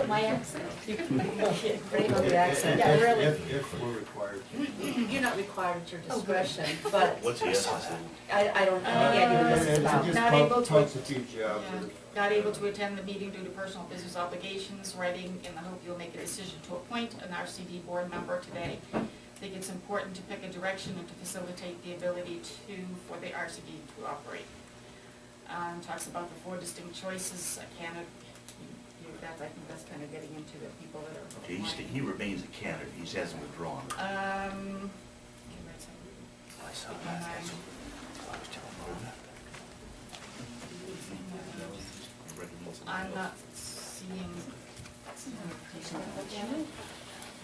My accent. You can bring on the accent. Yeah, really. If we're required. You're not required at your discretion, but What's the essence? I don't have any idea what this is about. Not able to- Pumps a few jobs. Yeah, not able to attend the meeting due to personal business obligations, writing in the hope you'll make a decision to appoint an RCD board member today. I think it's important to pick a direction and to facilitate the ability for the RCD to operate. Talks about the 4 distinct choices, I think that's kind of getting into the people that are. Okay, he remains a candidate, he hasn't withdrawn. I I saw that, that's what I was telling him. I'm not seeing.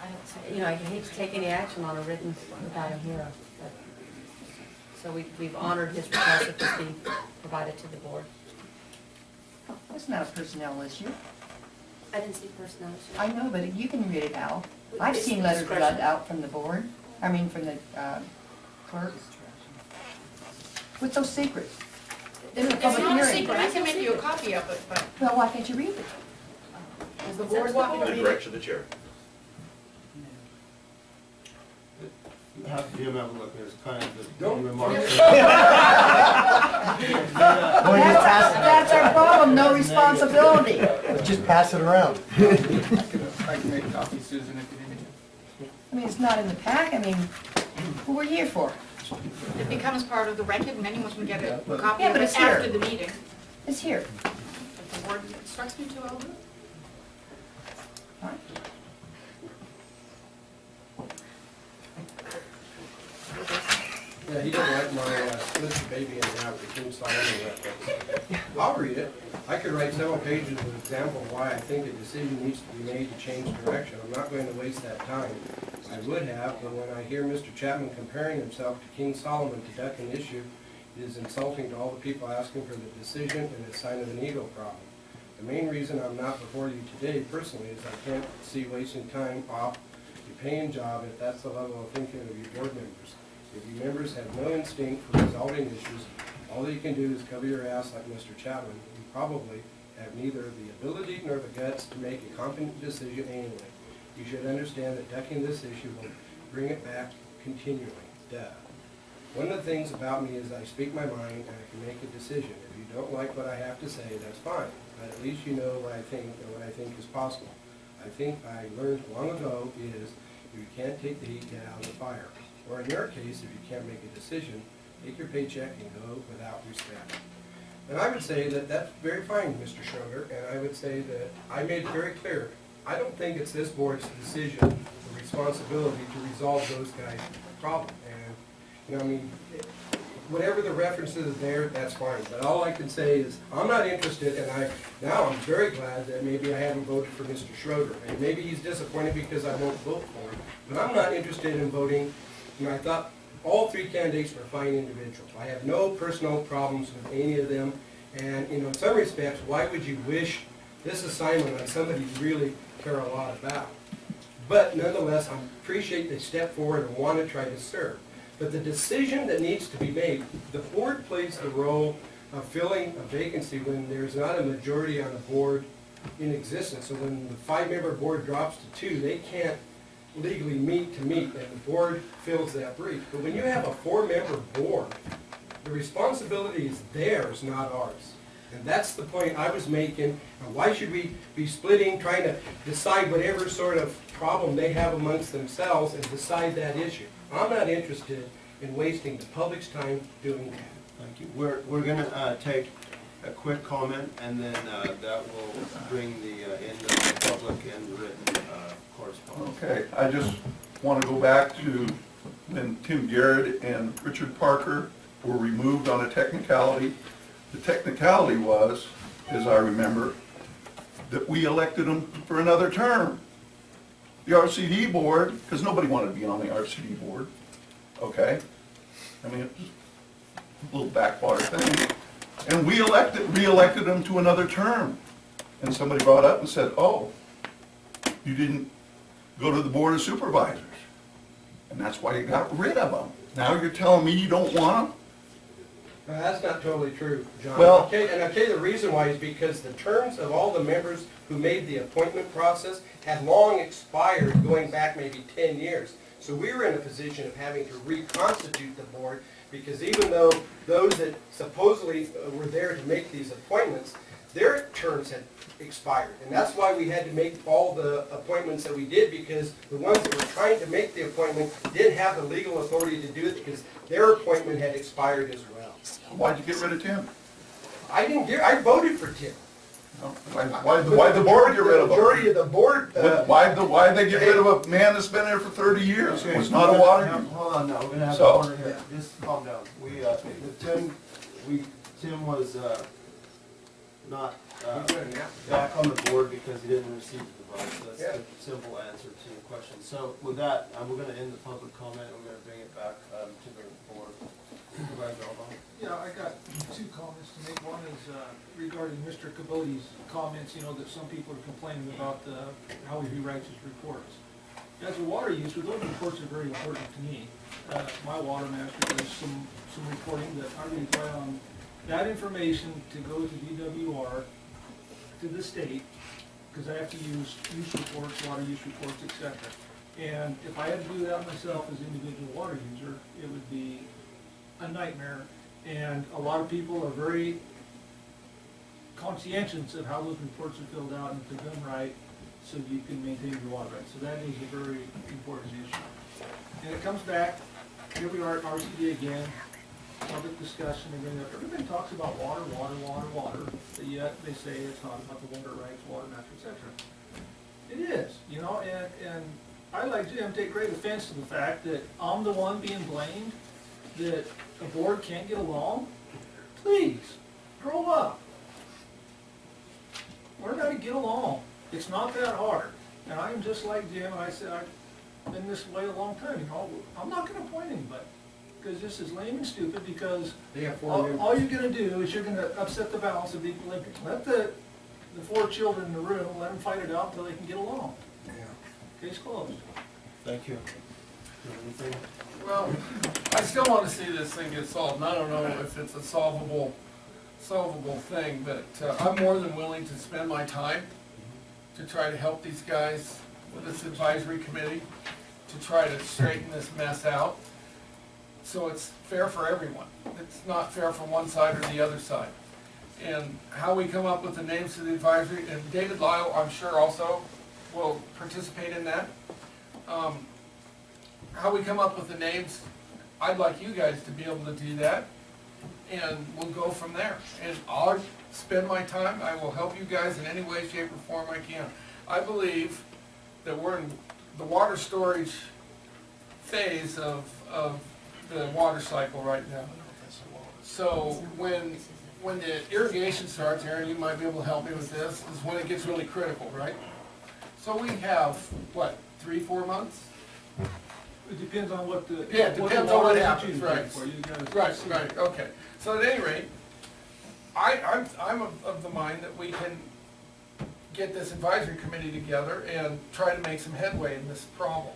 I don't see. You know, I hate to take any action on a written without him here. But- So we've honored his request that this be provided to the board. It's not a personnel issue. I didn't see personnel. I know, but you can read it out. I've It's seen letters discretion. read out from the board, from the clerk. What's so secret? This is a It's public not a hearing. secret, I can make you a copy of it, but. Well, why can't you read it? Does the board want me to The read it? direction of the chair. Have Jim have a look, there's kind of the Don't- remarks. That's our problem, no responsibility. Just pass it around. I can make coffee, Susan, if you need me. I mean, it's not in the pack, I mean, who are you here for? It becomes part of the record and anyone can get a copy Yeah, of but it it's here. after the meeting. It's here. If the board instructs me to, I'll do it. Fine. Yeah, he didn't like my split the baby in half, the King Solomon reference. I'll read it. I could write several pages of example of why I think a decision needs to be made to change direction. I'm not going to waste that time. I would have, but when I hear Mr. Chapman comparing himself to King Solomon to duck an issue, it is insulting to all the people asking for the decision and a sign of an ego problem. The main reason I'm not before you today personally is I can't see wasting time off your paying job if that's the level of thinking of your board members. If you members have no instinct for resolving issues, all that you can do is cover your ass like Mr. Chapman. You probably have neither the ability nor the guts to make a competent decision anyway. You should understand that ducking this issue will bring it back continually. Duh. One of the things about me is I speak my mind and I can make a decision. If you don't like what I have to say, that's fine. But at least you know what I think and what I think is possible. I think I learned long ago is if you can't take the heat, get out of the fire. Or in your case, if you can't make a decision, take your paycheck and go without respect. And I would say that that's very fine, Mr. Schroeder, and I would say that I made it very clear. I don't think it's this board's decision or responsibility to resolve those guys' problem. And, you know, I mean, whatever the reference is there, that's fine. But all I can say is, I'm not interested, and now I'm very glad that maybe I haven't voted for Mr. Schroeder. And maybe he's disappointed because I won't vote for him. But I'm not interested in voting. You know, I thought all 3 candidates were fine individuals. I have no personal problems with any of them. And, you know, in some respects, why would you wish this assignment on somebody you really care a lot about? But nonetheless, I appreciate they step forward and want to try to serve. But the decision that needs to be made, the board plays the role of filling a vacancy when there's not a majority on the board in existence. So when the 5-member board drops to 2, they can't legally meet, and the board fills that brief. But when you have a 4-member board, the responsibility is theirs, not ours. And that's the point I was making. And why should we be splitting, trying to decide whatever sort of problem they have amongst themselves and decide that issue? I'm not interested in wasting the public's time doing that. Thank you. We're gonna take a quick comment, and then that will bring the end of the public and written correspondence. Okay, I just want to go back to when Tim Garrett and Richard Parker were removed on a technicality. The technicality was, as I remember, that we elected them for another term. The RCD board, because nobody wanted to be on the RCD board, okay? I mean, it was a little backwater thing. And we re-elected them to another term. And somebody brought up and said, oh, you didn't go to the Board of Supervisors. And that's why you got rid of them. Now you're telling me you don't want them? No, that's not totally true, John. Well- Okay, and I'll tell you the reason why is because the terms of all the members who made the appointment process had long expired, going back maybe 10 years. So we were in a position of having to reconstitute the board, because even though those that supposedly were there to make these appointments, their terms had expired. And that's why we had to make all the appointments that we did, because the ones that were trying to make the appointment didn't have the legal authority to do it, because their appointment had expired as well. Why'd you get rid of Tim? I voted for Tim. Why'd the board get rid of The him? majority of the board, Why'd they get rid of a man that's been there for 30 years? It's not a water Now, user. hold on now, we're gonna have So- order here, just calm down. With Tim was, not, back on the board because he didn't receive the vote, so that's Yeah. the simple answer to your question. So with that, we're gonna end the public comment, and we're gonna bring it back, to the board. Supervisor Alba? Yeah, I got two comments to make. One is regarding Mr. Cabote's comments, you know, that some people are complaining about how he writes his reports. As a water user, those reports are very important to me. My water master does some reporting that I rely on that information to go to DWR, to the state, because I have to use reports, water use reports, etc. And if I had to do that myself as an individual water user, it would be a nightmare. And a lot of people are very conscientious of how those reports are filled out and if they're done right, so you can maintain your water rights. So that is a very important issue. And it comes back, here we are at RCD again, public discussion, everybody talks about water, but yet they say it's not about the water rights, water master, etc. It is, you know, and I, like Jim, take great offense to the fact that I'm the one being blamed, that a board can't get along. Please, grow up. Learn how to get along. It's not that hard. And I am just like Jim, and I said, I've been this way a long time, you know, I'm not gonna appoint anybody, because this is lame and stupid, because they have 4 all members. you're gonna do is you're gonna upset the balance of equilibrium. Let the 4 children in the room, let them fight it out until they can get along. Case closed. Thank you. Anything? Well, I still want to see this thing get solved, and I don't know if it's a solvable thing, but I'm more than willing to spend my time to try to help these guys with this advisory committee, to try to straighten this mess out, so it's fair for everyone. It's not fair for one side or the other side. And how we come up with the names of the advisory, and David Lyle, I'm sure also will participate in that. How we come up with the names, I'd like you guys to be able to do that, and we'll go from there. And I'll spend my time, I will help you guys in any way, shape, or form I can. I believe that we're in the water storage phase of the water cycle right now. So when the irrigation starts, Aaron, you might be able to help me with this, is when it gets really critical, right? So we have, what, 3-4 months? It depends on what the. Yeah, it depends on what happens, you right. for. You gotta- Right, okay. So at any rate, I'm of the mind that we can get this advisory committee together and try to make some headway in this problem.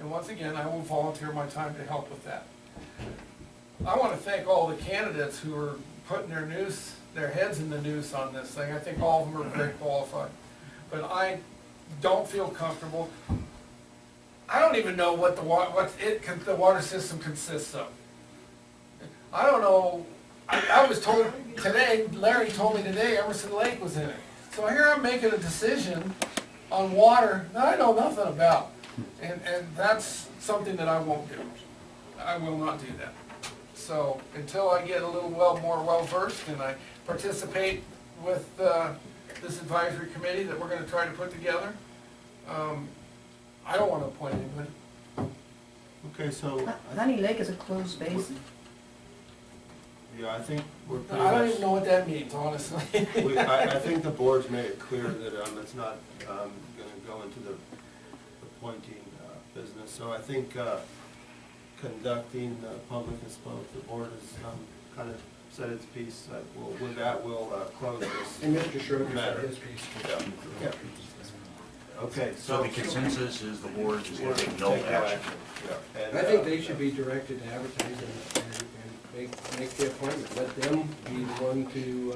And once again, I will volunteer my time to help with that. I want to thank all the candidates who are putting their heads in the noose on this thing. I think all of them are very qualified. But I don't feel comfortable. I don't even know what the water system consists of. I don't know, I was told today, Larry told me today, Emerson Lake was in it. So here I'm making a decision on water that I know nothing about. And that's something that I won't do. I will not do that. So until I get a little more well-versed and I participate with this advisory committee that we're gonna try to put together, I don't want to appoint anybody. Okay, so, Honey Lake is a closed basin. yeah, I think we're pretty I don't much. even know what that means, honestly. I think the board's made it clear that it's not gonna go into the appointing business. So I think conducting public and spoke, the board has kind of said its piece. With that, we'll close this. And Mr. Schroeder Matter. said his piece. Yeah. Okay, So so. the consensus is the board is We're going to gonna take no take action. Yeah. I think they should be directed to advertise and make the appointment. Let them be the one to,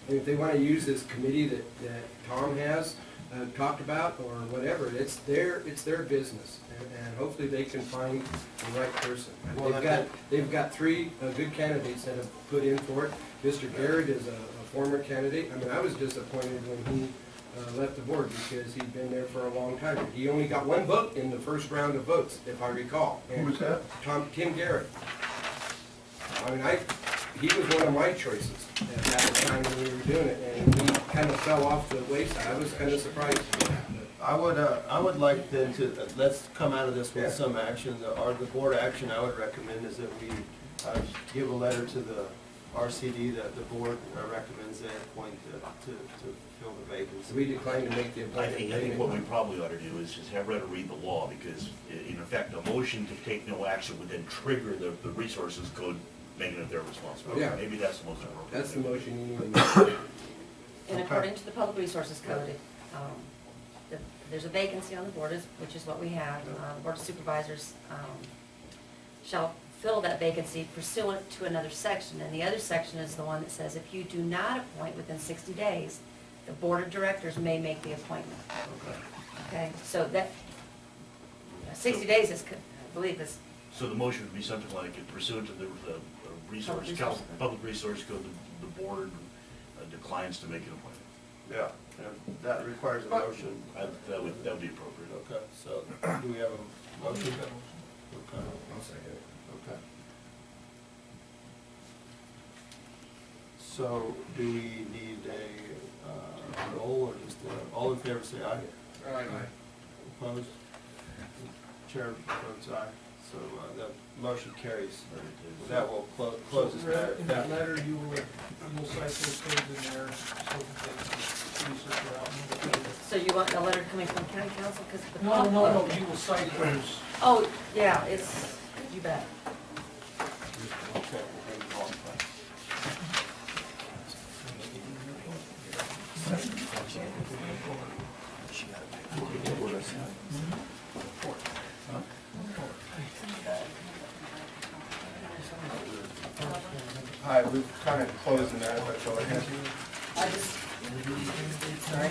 if they wanna use this committee that Tom has talked about or whatever, it's their business. And hopefully they can find the right person. Well, They've got three good candidates that have put in for it. Mr. Garrett is a former candidate. I mean, I was disappointed when he left the board because he'd been there for a long time. He only got one vote in the first round of votes, if I recall. Who was that? Tim Garrett. I mean, he was one of my choices at the time when we were doing it, and he kind of fell off the wayside. I was kind of surprised. I would like then to, let's come out of this with some action. The board action I would recommend is that we give a letter to the RCD that the board recommends they appoint to fill the vacancy. We declined to make the I appointment. think what we probably ought to do is just have Retta read the law, because in effect, a motion to take no action would then trigger the resources code, making it their responsibility. Yeah. Maybe that's the most appropriate. That's the thing. motion you need to make. And according to the Public Resources Code, there's a vacancy on the board, which is what we have. The Board of Supervisors shall fill that vacancy pursuant to another section. And the other section is the one that says if you do not appoint within 60 days, the Board of Directors may make the appointment. Okay, so that, 60 days is, I believe is, So the motion would be something like pursuant to the resource, public resource code, the board declines to make an appointment. Yeah, and that requires a motion. That would be appropriate. Okay, so do we have a motion? Okay. I'll second it. Okay. So do we need a roll or just all in favor say aye? Aye. Opposed? Chair votes aye, so the motion carries. That will close this matter. In that letter, you will cite those codes in there so that they can research it out. so you want a letter coming from county council? Because the No, you will cite those. Oh, yeah, it's, you bet. Okay. Hi, we've kind of closed the matter, but go ahead. I just, sorry.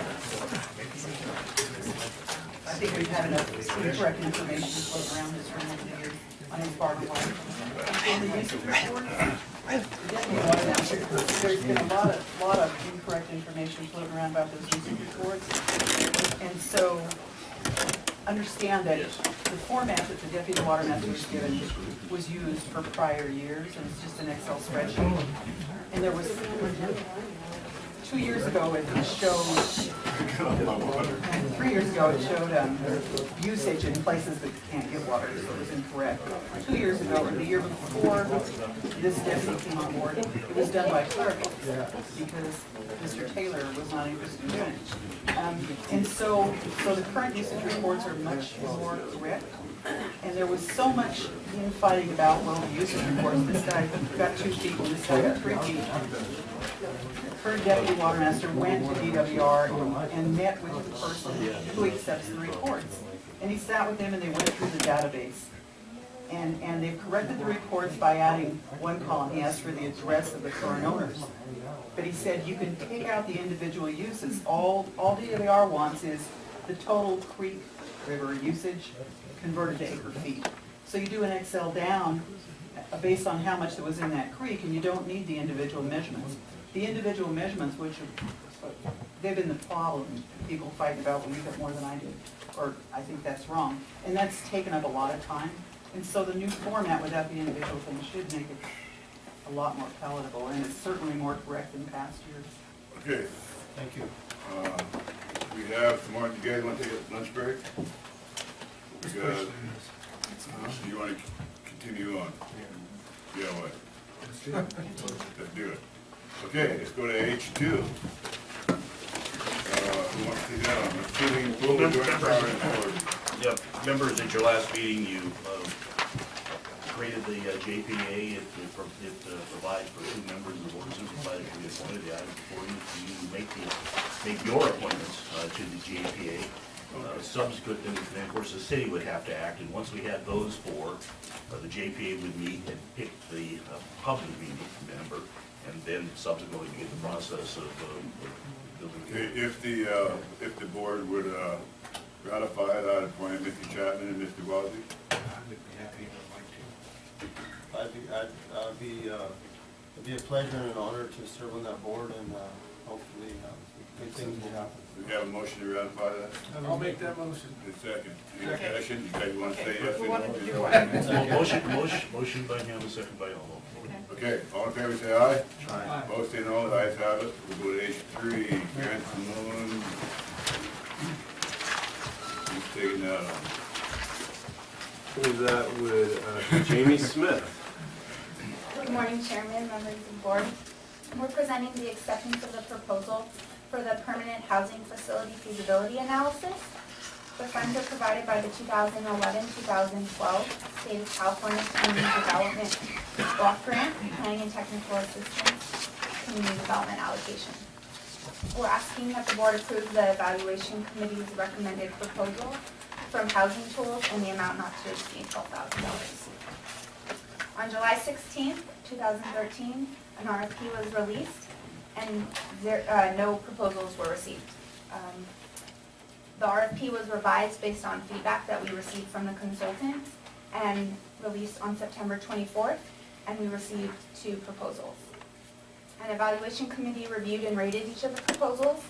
I think we've had enough incorrect information float around this room over the years on his part of life. In the use of report, there's been a lot of incorrect information floating around about those use of reports. And so, understand that the format that the deputy water master was given was used for prior years, and it's just an Excel spreadsheet. And there was, 2 years ago, it showed, 3 years ago, it showed usage in places that can't get water, so it was incorrect. 2 years ago, or the year before this deputy came on board, it was done by clerk, because Mr. Taylor was not interested in doing it. And so the current usage reports are much more correct. And there was so much infighting about, well, the usage reports, this guy got 2 feet, and this guy got 3 feet. The current deputy water master went to DWR and met with the person who accepts the reports. And he sat with them and they went through the database. And they've corrected the reports by adding one column. He asked for the address of the current owners. But he said you can take out the individual uses. All DWR wants is the total creek river usage converted to acre feet. So you do an Excel down based on how much that was in that creek, and you don't need the individual measurements. The individual measurements, which they've been the problem, people fighting about when you get more than I did, or I think that's wrong. And that's taken up a lot of time. And so the new format without the individual thing should make it a lot more palatable, and it's certainly more correct than past years. Okay, Thank you. we have, tomorrow, you guys want to take a lunch break? Because, you want to continue on? Yeah, what? Let's do it. Okay, let's go to H2. Who wants to take that on? Approving full joint power and board. Yeah, members, at your last meeting, you created the JPA. It provides for 2 members of the board of supervisors to be appointed. The item before you, make your appointments to the JPA. Subsequent, and of course, the city would have to act, and once we had those four, the JPA would meet and pick the public meeting member, and then subsequently begin the process of building. Okay, if the board would ratify that, appoint Mr. Chapman and Mr. Wozzy? It'd be a pleasure and an honor to serve on that board, and hopefully good things will happen. We have a motion to ratify that? I'll make that motion. The second. Any Second. discussion? You guys want to say yes We or wanted no? to do Or- Motion by him, second by Almo. Okay, all in favor, say aye. Aye. Opposed, say no. The ayes have it. We'll go to H3, grant some loan. Who's taking that on? Is that with Jamie Smith? Good morning, Chairman, members of the board. We're presenting the acceptance of the proposal for the permanent housing facility feasibility analysis. The funds are provided by the 2011-2012 State of California Community Development Block Grant, Planning and Technical Assistance, Community Development Allocation. We're asking that the board approve the evaluation committee's recommended proposal from Housing Tools in the amount not to exceed $12,000. On July 16th, 2013, an RFP was released and no proposals were received. The RFP was revised based on feedback that we received from the consultants and released on September 24th, and we received 2 proposals. An evaluation committee reviewed and rated each of the proposals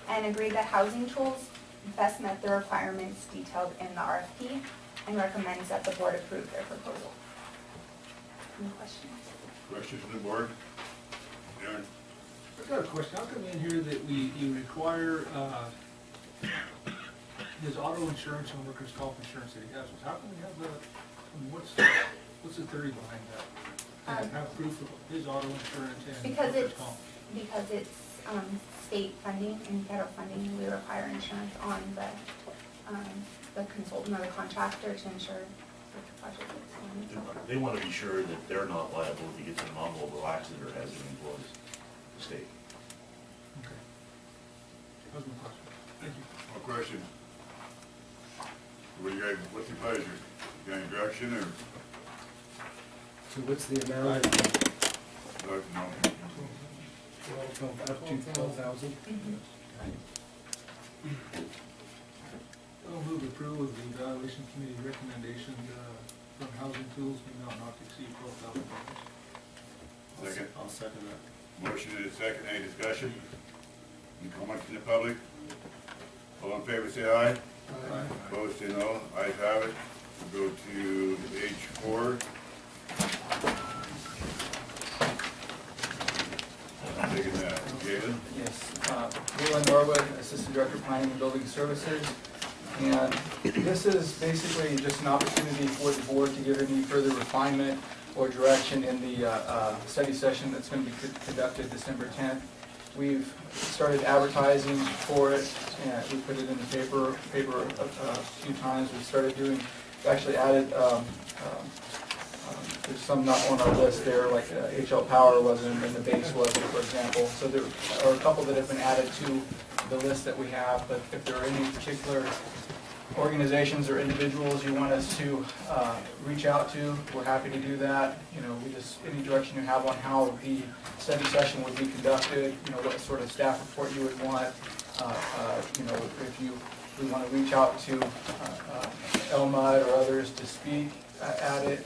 and agreed that Housing Tools best met the requirements detailed in the RFP and recommends that the board approve their proposal. Any questions? Questions from the board? Aaron? I've got a question. How come in here that you require his auto insurance and workers' comp insurance that he has? How can we have that? I mean, what's the theory behind that? And have proof of his auto insurance and Because workers' comp? it's state funding and federal funding, we require insurance on the consultant or the contractor to ensure that the project is going. They want to be sure that they're not liable if he gets in an automobile accident or has any employees, the state. Okay. That was my question. Thank you. More questions? What do you guys, what's your pleasure? You got any direction or? So what's the amount? No. Up to 12,000? I'll move approval of the evaluation committee recommendation from Housing Tools, the amount not to exceed $12,000. Second. I'll second that. Motion and a second, any discussion? Any comments from the public? All in favor, say aye. Aye. Opposed, say no. Ayes have it. We'll go to H4. Taking that, Galen? Yes, Galen Norwood, Assistant Director of Planning and Building Services. And this is basically just an opportunity for the board to give any further refinement or direction in the study session that's going to be conducted December 10th. We've started advertising for it, and we put it in the paper a few times. We actually added, there's some not on our list there, like HL Power wasn't, and the base wasn't, for example. So there are a couple that have been added to the list that we have, but if there are any particular organizations or individuals you want us to reach out to, we're happy to do that. You know, any direction you have on how the study session would be conducted, you know, what sort of staff report you would want. You know, if we want to reach out to Elmud or others to speak at it,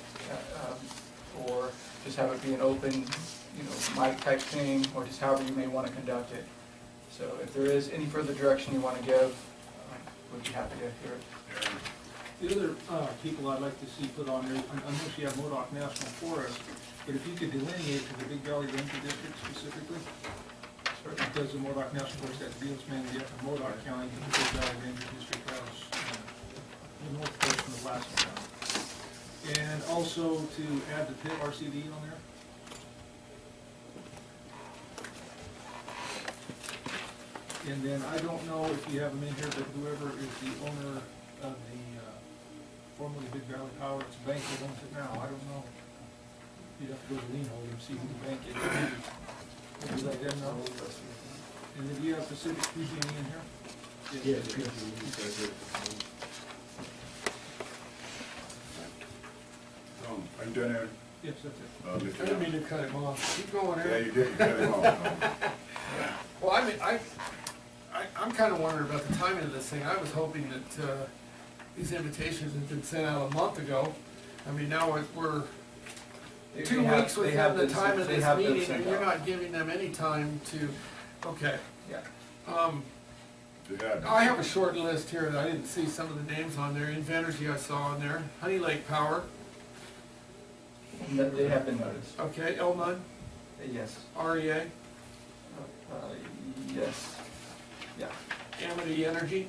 or just have it be an open, you know, mic type thing, or just however you may want to conduct it. So if there is any further direction you want to give, we'd be happy to hear it. The other people I'd like to see put on there, I know you have Modoc National Forest, but if you could delineate to the Big Valley Ranger District specifically, because the Modoc National Forest that deals mainly up in Modoc County, but the Big Valley Ranger District has the north portion of Lassen County. And also to add the PIT RCD on there. And then I don't know if you have them in here, but whoever is the owner of the formerly Big Valley Power, it's a bank that owns it now, I don't know. You'd have to go to lien holder and see who the bank is. Would you let them know? And then do you have Pacific PG&E in here? Yeah. Are you done, Aaron? Yes, that's it. I Mr. didn't mean Young? to cut him off. Keep going, Yeah, Aaron. you did, you cut him off. Well, I mean, I'm kind of wondering about the timing of this thing. I was hoping that these invitations had been sent out a month ago. I mean, now we're They 2 have- weeks they have within the been time sent- of they this have been meeting, sent and you're out. not giving them any time to, okay. Yeah. I have a short list here that I didn't see some of the names on there. Invenergy I saw on there. Honey Lake Power, They have been noticed. okay, Elmud, Yes. REA, Yes. Yeah. Amity Energy,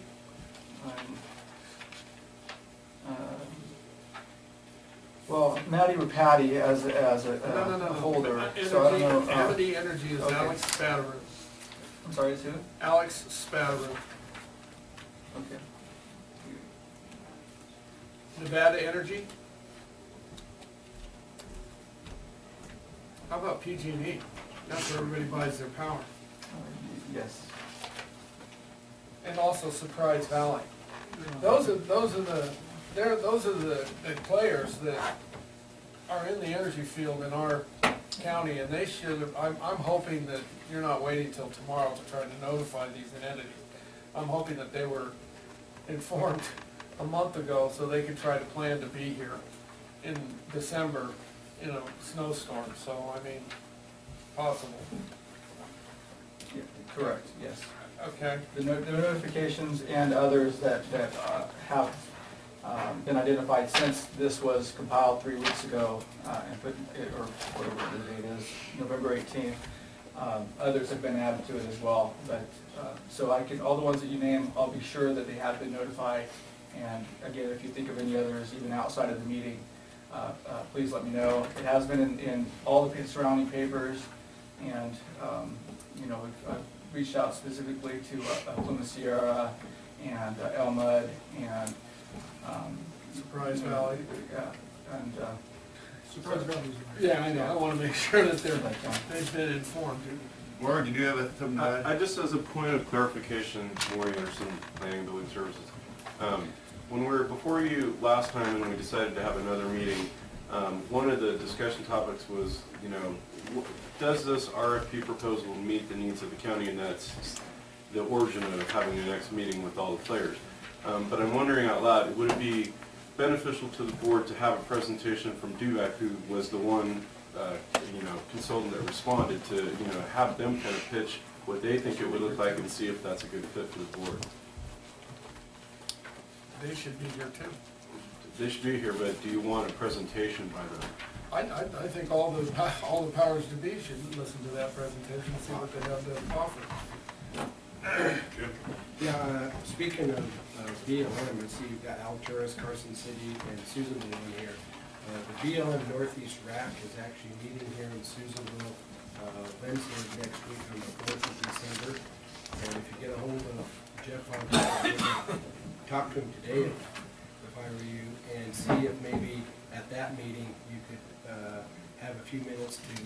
Well, Matty or Patty as a no. holder, so I don't know. Amity Energy is okay. Alex Spataro. I'm sorry, it's who? Alex Spataro. Okay. Nevada Energy. How about PG&E? That's where everybody buys their power. Yes. And also Surprise Valley. Those are the players that are in the energy field in our county, and they should have, I'm hoping that you're not waiting till tomorrow to try to notify these entities. I'm hoping that they were informed a month ago so they could try to plan to be here in December in a snowstorm, so I mean, possible. Yeah, correct, yes. Okay, The notifications and others that have been identified since this was compiled 3 weeks ago, and put, or whatever the date is, November 18th. Others have been added to it as well, but, so I can, all the ones that you name, I'll be sure that they have been notified. And again, if you think of any others, even outside of the meeting, please let me know. It has been in all the surrounding papers, and, you know, I've reached out specifically to Plymouth Sierra and Elmud and Surprise Valley. Yeah, and Surprise Valley's. Yeah, I know, I wanna make sure that like, they've been informed. Warren, did you have something to add? I just, as a point of clarification, Maureen Anderson, Planning and Building Services. Before you, last time when we decided to have another meeting, one of the discussion topics was, you know, does this RFP proposal meet the needs of the county? And that's the origin of having the next meeting with all the players. But I'm wondering out loud, would it be beneficial to the board to have a presentation from DUAC, who was the one, you know, consultant that responded, to, you know, have them kind of pitch what they think it would look like and see if that's a good fit for the board? They should be here too. They should be here, but do you want a presentation by them? I think all the powers to be should listen to that presentation and see what they have to offer. Jim? Yeah, speaking of BLM, I see you've got Alturas, Carson City, and Susanville in here. The BLM Northeast RAC is actually meeting here in Susanville Wednesday next week on the 4th of December. And if you get a hold of Jeff on talk to him today if I were you, and see if maybe at that meeting you could have a few minutes to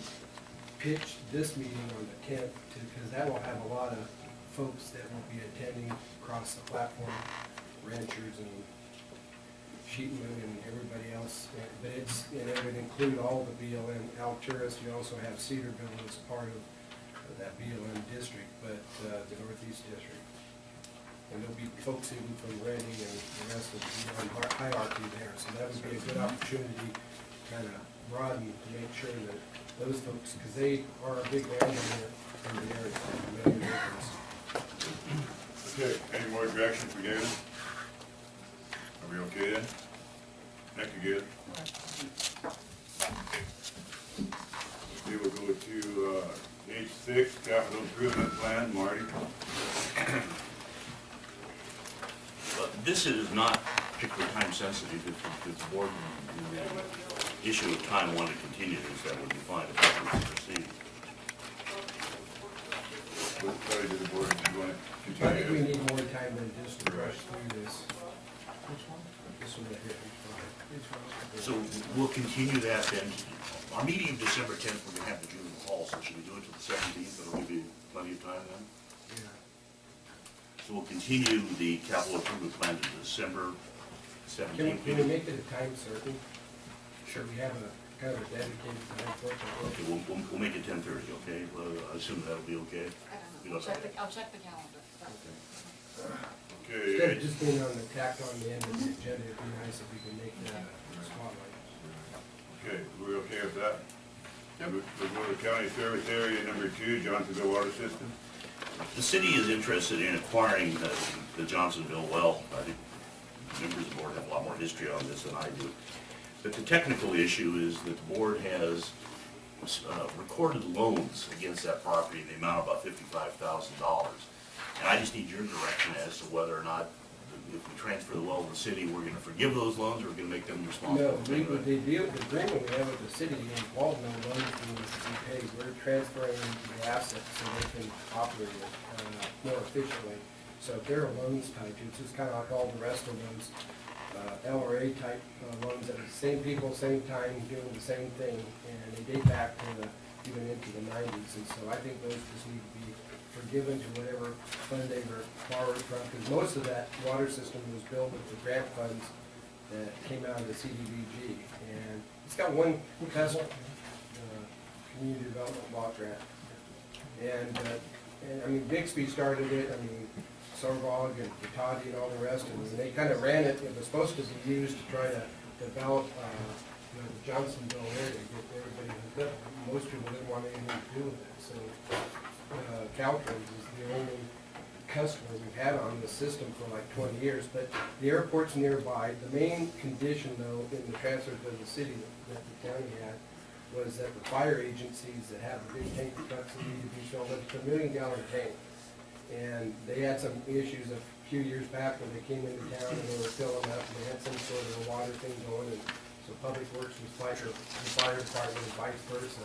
pitch this meeting on the 10th, because that will have a lot of folks that will be attending across the platform, ranchers and sheepmen and everybody else. But it would include all the BLM Alturas. You also have Cedarville as part of that BLM district, but the Northeast District. And there'll be folks even from Reading and the rest of the BLM hierarchy there. So that would be a good opportunity to kind of broaden to make sure that those folks, because they are a big landowner in the area, a million acres. Okay, any more direction for Galen? Are we okay then? Nick, you good? We will go to H6, capital improvement plan, Marty. This is not particularly time sensitive. If the board, the issue of time wanted to continue this, that would be fine if we could proceed. What party to the board, do you want to I continue? think we need more time than just to rush through this. Which one? This one right here. So we'll continue that then. Our meeting December 10th, we're going to have the June hall, so should we do it to the 17th? That'll give you plenty of time then? Yeah. So we'll continue the capital improvement plan to December Can 17th. we make it a time certain? Sure. So we have a, kind of a dedicated time for it? Okay, we'll make it 10:30, okay? I assume that'll be okay? I You don't know, don't- I'll check the calendar. Instead Okay, of just being on the tacked on the end of the agenda, it'd be nice if we could make that a spotlight. okay, we okay with that? We'll go to county service area number 2, Johnsonville Water System. The city is interested in acquiring the Johnsonville well. I think members of the board have a lot more history on this than I do. But the technical issue is that the board has recorded loans against that property in the amount of about $55,000. And I just need your direction as to whether or not, if we transfer the well to the city, we're gonna forgive those loans, or we're gonna make them responsible. No, the deal, the agreement we have with the city involves no loans being paid. We're transferring them to the assets so they can operate it more efficiently. So if there are loans tied to it, it's just kind of like all the rest of those LRA type loans that are the same people, same time, doing the same thing, and they date back to even into the 90s. And so I think those just need to be forgiven to whatever fund they were borrowed from, because most of that water system was built with the grant funds that came out of the CDBG. And it's got one customer, community development block grant. And I mean, Bixby started it, I mean, Sorvog and Tati and all the rest, and they kind of ran it. It was supposed to be used to try to develop, the Johnsonville area, get everybody hooked up. Most people didn't want anything to do with it, so Caltrans is the only customer we've had on the system for like 20 years, but the airport's nearby. The main condition, though, in the transfer to the city that the county had was that the fire agencies that have the big tank trucks that need to be filled, it's a 1 million gallon tank. And they had some issues a few years back when they came into town and they were filling up, and they had some sort of a water thing going, and so Public Works was fighting the fire department and vice versa.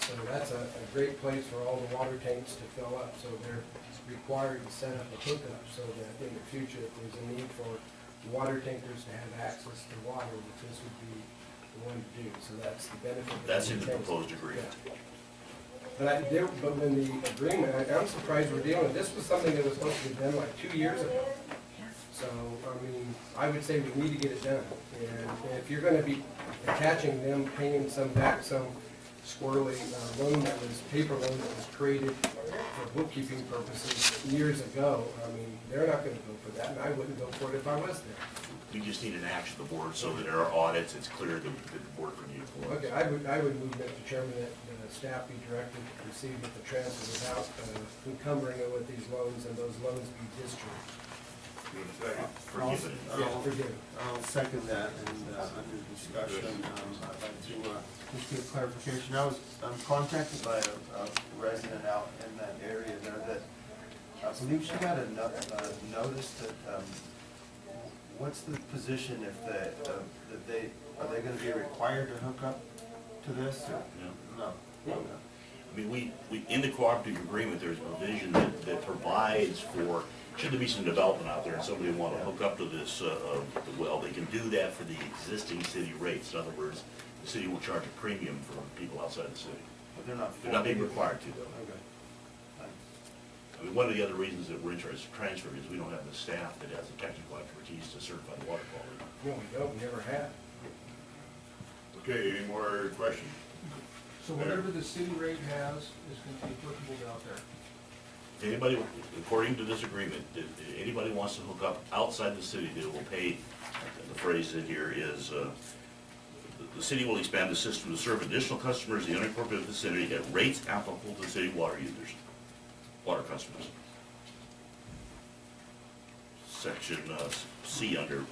So that's a great place for all the water tanks to fill up, so they're required to set up a hookup so that in the future, if there's a need for water tankers to have access to water, that this would be the one to do, so that's the benefit. That's in the proposed agreement. Yeah. But when the agreement, I'm surprised we're dealing, this was something that was supposed to be done like 2 years ago. So, I mean, I would say we need to get it done, and if you're gonna be attaching them, paying some back, some squirrely loan that was, paper loan that was created for bookkeeping purposes years ago, I mean, they're not gonna go for that, and I wouldn't go for it if I was there. We just need an action of the board so that in our audits, it's clear that the board reviewed for it. Okay, I would move, Mr. Chairman, that the staff be directed to proceed with the transfer without encumbering it with these loans, and those loans be discharged. Do you want a second? Forgive it. Forgive it. I'll second that, and under discussion, I'd like to just get clarification. I'm contacted by a resident out in that area there that I believe she got a notice that, what's the position if are they gonna be required to hook up to this? Or? No. No. I mean, we, in the cooperative agreement, there's a provision that provides for, should there be some development out there and somebody want to hook up to this well, they can do that for the existing city rates. In other words, the city will charge a premium for people outside the city. But they're not. They're not being required to, though. Okay. I mean, one of the other reasons that we're interested in transferring is we don't have the staff that has the technical expertise to certify the water quality. No, we don't, we never have. Okay, any more questions? So whatever the city rate has is gonna be applicable out there. If anybody, according to this agreement, if anybody wants to hook up outside the city, they will pay, the phrase in here is, the city will expand the system to serve additional customers in the unincorporated vicinity at rates applicable to city water users, water customers. Section C under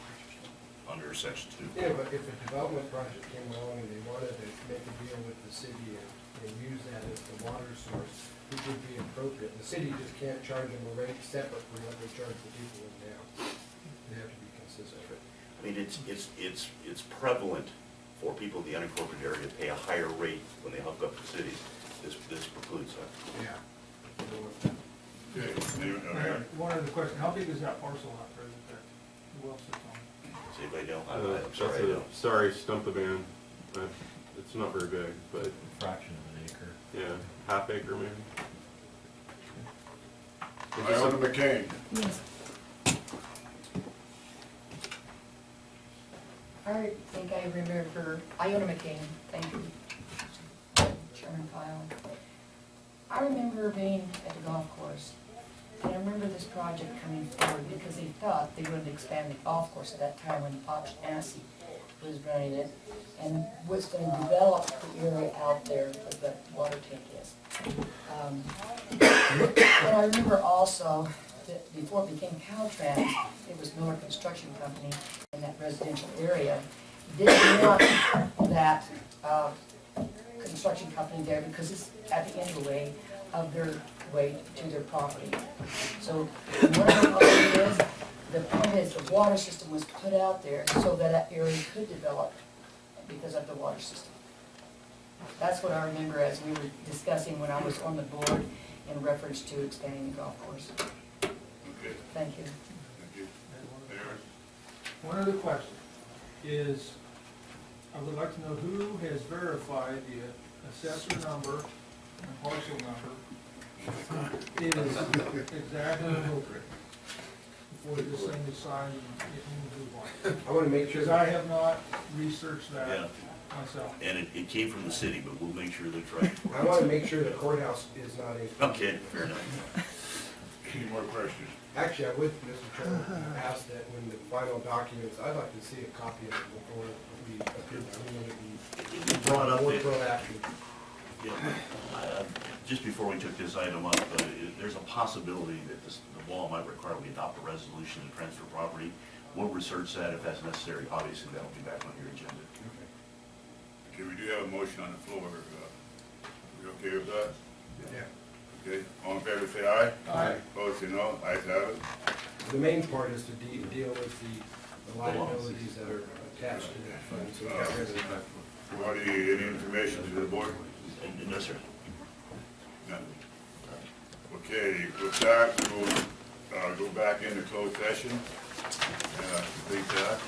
section 2. Yeah, but if a development project came along and they wanted to make a deal with the city and use that as the water source, it would be appropriate. The city just can't charge them a rate separate from what they charge the people in town. They have to be consistent. I mean, it's prevalent for people in the unincorporated area to pay a higher rate when they hook up to cities. This precludes that. Yeah. Okay, One other question, how big is that parcel out there that the well sits on? Does anybody know? That's I'm sorry, I a, don't. sorry, stump the man. It's not very big, but Fraction of an acre. yeah, half acre maybe. Iona McCain. I think I remember, Iona McCain, thank you, Chairman Kyle. I remember being at the golf course, and I remember this project coming forward because they thought they would expand the golf course at that time when Ansi was running it, and was going to develop the area out there where the water tank is. And I remember also that before it became Caltrans, it was Miller Construction Company in that residential area. Didn't want that construction company there because it's at the end of the way of their way to their property. So one of the ideas, the point is the water system was put out there so that that area could develop because of the water system. That's what I remember as we were discussing when I was on the board in reference to expanding the golf course. Okay, Thank you. thank you. Aaron? One other question is, I would like to know who has verified the assessor number and parcel number is exactly appropriate before this thing is signed and move on. I want to make sure Because I have not researched Yeah. that myself. And it came from the city, but we'll make sure that's right. I want to make sure the courthouse is not a. Okay, fair enough. Any more questions? Actually, I would, Mr. Chairman, ask that when the final documents, I'd like to see a copy of it before we approve. I don't want to be You brought up more it. proactive. Yeah, just before we took this item up, there's a possibility that the law might require we adopt a resolution to transfer property. We'll research that if that's necessary. Obviously, that'll be back on your agenda. Okay, we do have a motion on the floor. We okay with that? Yeah. Okay, all in favor, say aye. Aye. Opposed, say no. Ayes have it. The main part is to deal with the liabilities that are attached to that fund, so we got rid of that. Marty, any information to the board? No, sir. None. Okay, with that, we'll go back into closed session. Complete that.